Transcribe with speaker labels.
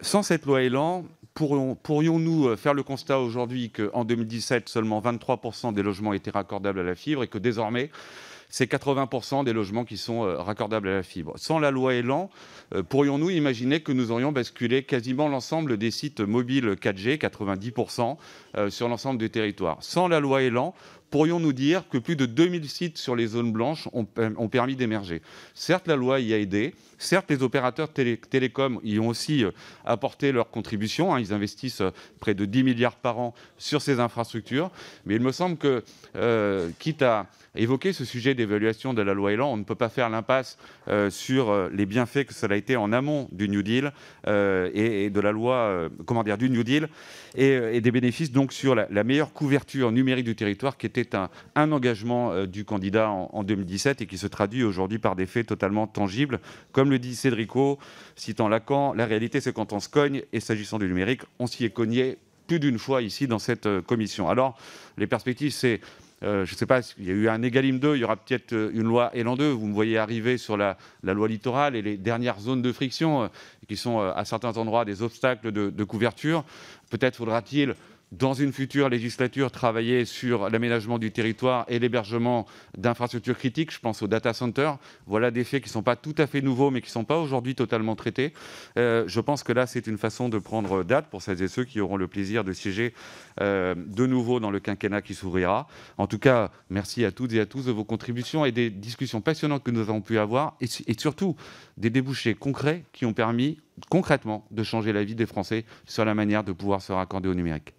Speaker 1: Sans cette loi Elan, pourrions-nous faire le constat aujourd'hui qu'en 2017, seulement 23% des logements étaient raccordables à la fibre et que désormais, c'est 80% des logements qui sont raccordables à la fibre. Sans la loi Elan, pourrions-nous imaginer que nous aurions basculé quasiment l'ensemble des sites mobiles 4G, 90%, sur l'ensemble du territoire? Sans la loi Elan, pourrions-nous dire que plus de 2000 sites sur les zones blanches ont permis d'émerger? Certes, la loi y a aidé. Certes, les opérateurs télécoms y ont aussi apporté leur contribution, hein. Ils investissent près de 10 milliards par an sur ces infrastructures. Mais il me semble que, quitte à évoquer ce sujet d'évaluation de la loi Elan, on ne peut pas faire l'impasse sur les bienfaits que cela a été en amont du New Deal et de la loi, du New Deal et des bénéfices donc sur la meilleure couverture numérique du territoire, qui était un engagement du candidat en 2017 et qui se traduit aujourd'hui par des faits totalement tangibles. Comme le dit Cédrico, citant Lacan, la réalité c'est quand on se cogne, et s'agissant du numérique, on s'y est cogné plus d'une fois ici dans cette commission. Alors, les perspectives, c'est je ne sais pas, il y a eu un Egalim 2, il y aura peut-être une loi Elan 2. Vous me voyez arriver sur la loi littorale et les dernières zones de friction qui sont à certains endroits des obstacles de couverture. Peut-être faudra-t-il, dans une future législature, travailler sur l'aménagement du territoire et l'hébergement d'infrastructures critiques. Je pense aux data centers. Voilà des faits qui ne sont pas tout à fait nouveaux, mais qui ne sont pas aujourd'hui totalement traités. Je pense que là, c'est une façon de prendre date pour celles et ceux qui auront le plaisir de siéger de nouveau dans le quinquennat qui s'ouvrira. En tout cas, merci à toutes et à tous de vos contributions et des discussions passionnantes que nous avons pu avoir, et surtout des débouchés concrets qui ont permis concrètement de changer la vie des Français sur la manière de pouvoir se raccorder au numérique.